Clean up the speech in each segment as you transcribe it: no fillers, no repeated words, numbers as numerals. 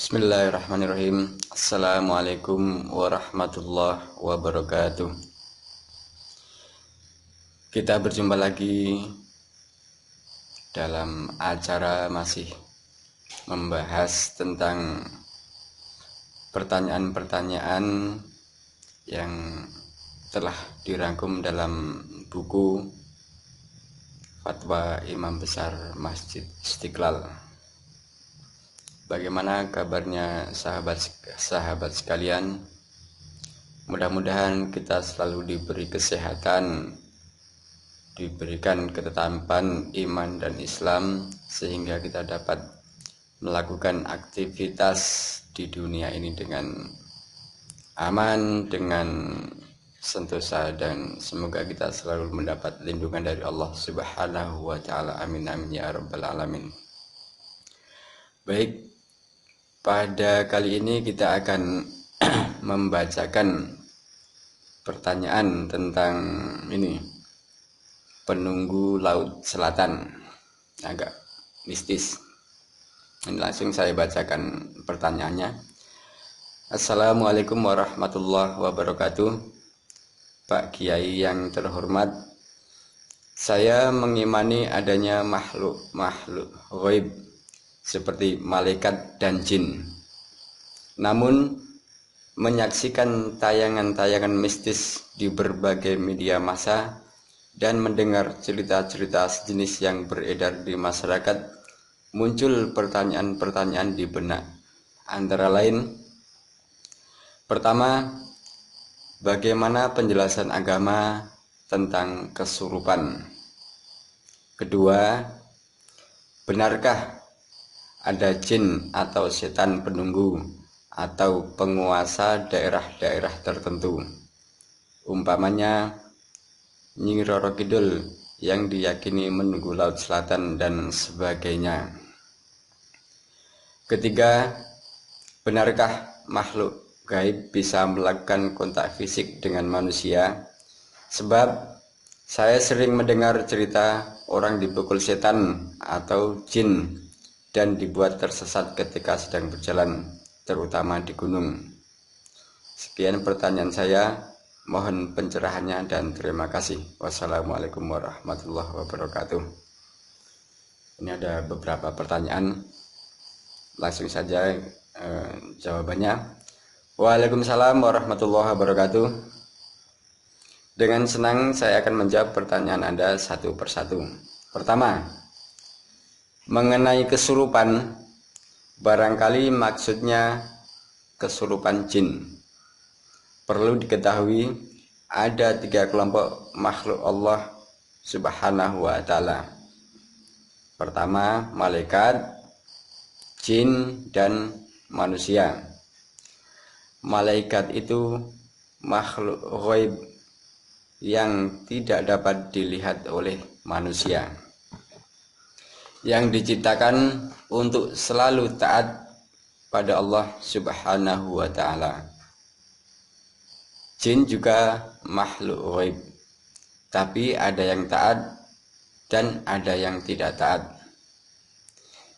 Bismillahirrahmanirrahim. Assalamualaikum warahmatullahi wabarakatuh. Kita berjumpa lagi dalam acara masih membahas tentang pertanyaan-pertanyaan yang telah dirangkum dalam buku Fatwa Imam Besar Masjid Istiqlal. Bagaimana kabarnya sahabat sekalian? Mudah-mudahan kita selalu diberi kesehatan, diberikan ketetapan iman dan Islam, sehingga kita dapat melakukan aktivitas di dunia ini dengan aman, dengan sentosa, dan semoga kita selalu mendapat lindungan dari Allah Subhanahu wa Ta'ala. Amin amin ya rabbal alamin. Baik, pada kali ini kita akan membacakan pertanyaan tentang penunggu laut selatan, agak mistis. Ini langsung saya bacakan pertanyaannya. Assalamualaikum warahmatullahi wabarakatuh. Pak Kiai yang terhormat, saya mengimani adanya makhluk ghaib seperti malaikat dan jin. Namun menyaksikan tayangan-tayangan mistis di berbagai media massa dan mendengar cerita-cerita sejenis yang beredar di masyarakat, muncul pertanyaan-pertanyaan di benak. Antara lain, pertama, bagaimana penjelasan agama tentang kesurupan? Kedua, benarkah ada jin atau setan penunggu atau penguasa daerah-daerah tertentu, umpamanya Nyi Roro Kidul yang diyakini menunggu laut selatan dan sebagainya? Ketiga, benarkah makhluk gaib bisa melakukan kontak fisik dengan manusia? Sebab saya sering mendengar cerita orang dipukul setan atau jin dan dibuat tersesat ketika sedang berjalan, terutama di gunung. Sekian pertanyaan saya, mohon pencerahannya dan terima kasih. Wassalamualaikum warahmatullahi wabarakatuh. Ini ada beberapa pertanyaan, langsung saja jawabannya. Waalaikumsalam warahmatullahi wabarakatuh. Dengan senang saya akan menjawab pertanyaan Anda satu persatu. Pertama, mengenai kesurupan, barangkali maksudnya kesurupan jin. Perlu diketahui ada 3 kelompok makhluk Allah Subhanahu wa Ta'ala. Pertama, malaikat, jin, dan manusia. Malaikat itu makhluk ghaib yang tidak dapat dilihat oleh manusia, yang diciptakan untuk selalu taat pada Allah Subhanahu wa Ta'ala. Jin juga makhluk ghaib, tapi ada yang taat dan ada yang tidak taat.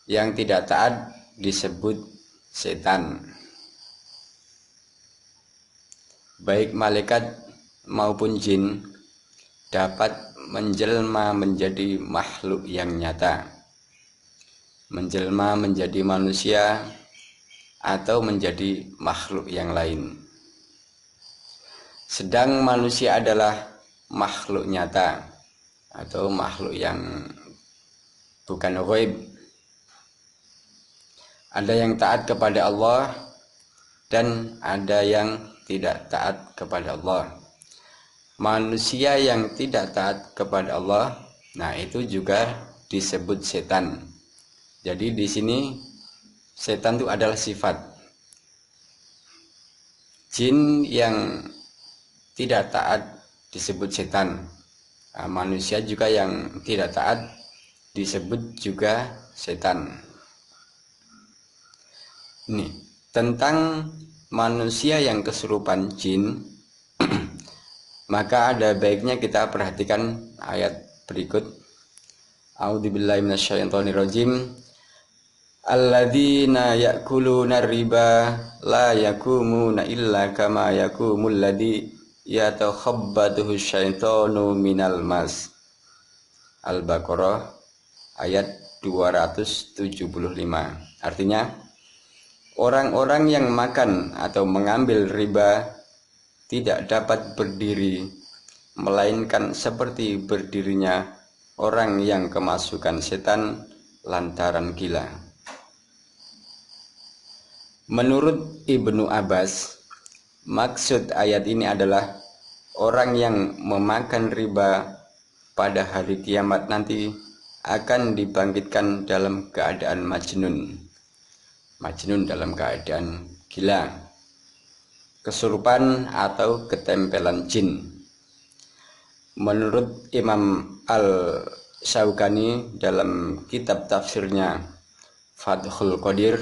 Yang tidak taat disebut setan. Baik malaikat maupun jin dapat menjelma menjadi makhluk yang nyata, menjelma menjadi manusia atau menjadi makhluk yang lain. Sedang manusia adalah makhluk nyata atau makhluk yang bukan ghaib. Ada yang taat kepada Allah dan ada yang tidak taat kepada Allah. Manusia yang tidak taat kepada Allah, nah itu juga disebut setan. Jadi di sini setan itu adalah sifat. Jin yang tidak taat disebut setan. Nah, manusia juga yang tidak taat disebut juga setan. Ini tentang manusia yang kesurupan jin, maka ada baiknya kita perhatikan ayat berikut. A'udzubillahi minasyaitonirrajim. alladzina ya'kuluna riba la yakumuna illa kama yakumul ladzi yatakhabbathu syaitanu minal mas. Al-Baqarah ayat 275. Artinya, orang-orang yang makan atau mengambil riba tidak dapat berdiri melainkan seperti berdirinya orang yang kemasukan setan lantaran gila. Menurut Ibnu Abbas, maksud ayat ini adalah orang yang memakan riba pada hari kiamat nanti akan dibangkitkan dalam keadaan majnun. Majnun dalam keadaan gila, kesurupan atau ketempelan jin. Menurut Imam Al-Syaukani dalam kitab tafsirnya Fathul Qadir,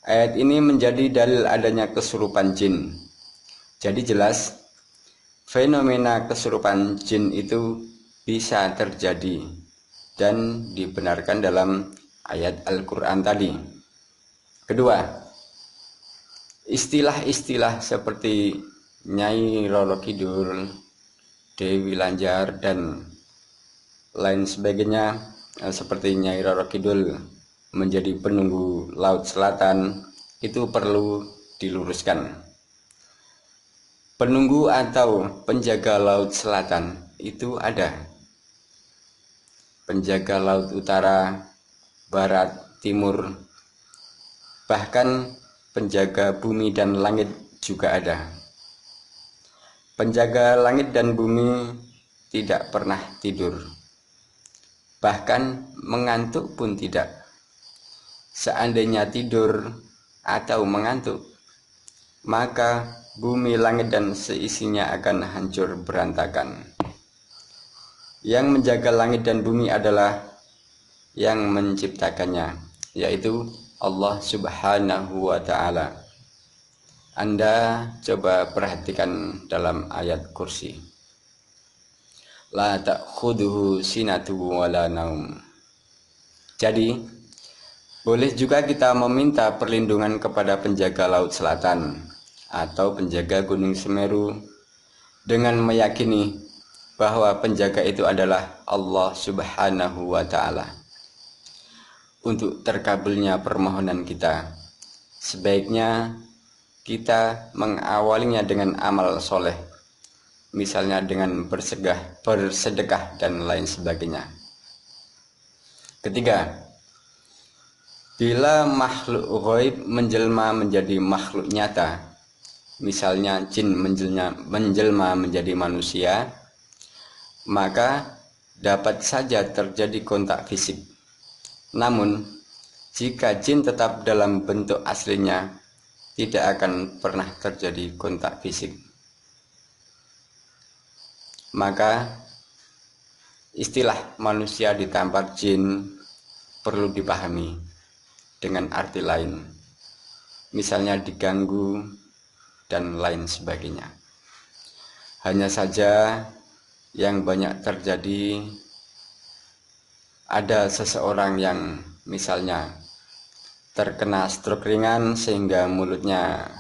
ayat ini menjadi dalil adanya kesurupan jin. Jadi jelas fenomena kesurupan jin itu bisa terjadi dan dibenarkan dalam ayat Al-Quran tadi. Kedua, istilah-istilah seperti Nyai Roro Kidul, Dewi Lanjar, dan lain sebagainya, seperti Nyai Roro Kidul menjadi penunggu Laut Selatan, itu perlu diluruskan. Penunggu atau penjaga Laut Selatan itu ada. Penjaga Laut Utara, Barat, Timur, bahkan penjaga bumi dan langit juga ada. Penjaga langit dan bumi tidak pernah tidur, bahkan mengantuk pun tidak. Seandainya tidur atau mengantuk, maka bumi, langit, dan seisinya akan hancur berantakan. Yang menjaga langit dan bumi adalah yang menciptakannya, yaitu Allah Subhanahu wa Ta'ala. Anda coba perhatikan dalam ayat Kursi. La ta'khudhuhu sinatu wala naum. Jadi, boleh juga kita meminta perlindungan kepada penjaga Laut Selatan atau penjaga Gunung Semeru dengan meyakini bahwa penjaga itu adalah Allah Subhanahu wa Ta'ala. Untuk terkabulnya permohonan kita, sebaiknya kita mengawalinya dengan amal soleh, misalnya dengan bersedekah dan lain sebagainya. Ketiga, bila makhluk ghaib menjelma menjadi makhluk nyata, misalnya jin menjelma menjadi manusia, maka dapat saja terjadi kontak fisik. Namun, jika jin tetap dalam bentuk aslinya, tidak akan pernah terjadi kontak fisik. Maka, istilah manusia ditampar jin perlu dipahami dengan arti lain, misalnya diganggu dan lain sebagainya. Hanya saja yang banyak terjadi, ada seseorang yang misalnya terkena stroke ringan sehingga mulutnya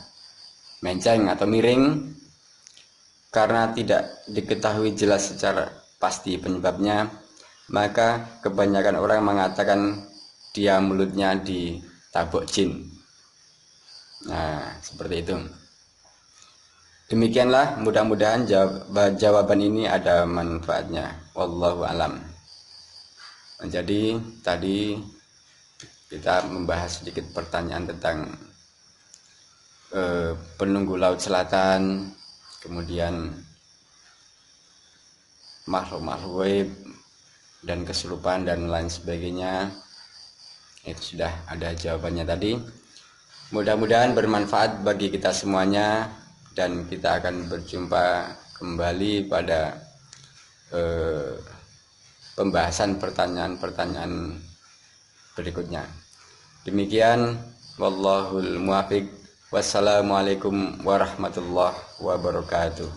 menceng atau miring karena tidak diketahui jelas secara pasti penyebabnya, maka kebanyakan orang mengatakan dia mulutnya ditabok jin. Nah, seperti itu. Demikianlah, mudah-mudahan jawaban ini ada manfaatnya. Wallahu alam. Jadi tadi kita membahas sedikit pertanyaan tentang penunggu Laut Selatan, kemudian makhluk-makhluk gaib dan kesurupan dan lain sebagainya. Itu sudah ada jawabannya tadi. Mudah-mudahan bermanfaat bagi kita semuanya, dan kita akan berjumpa kembali pada pembahasan pertanyaan-pertanyaan berikutnya. Demikian, wallahul muwaffiq. Wassalamualaikum warahmatullahi wabarakatuh.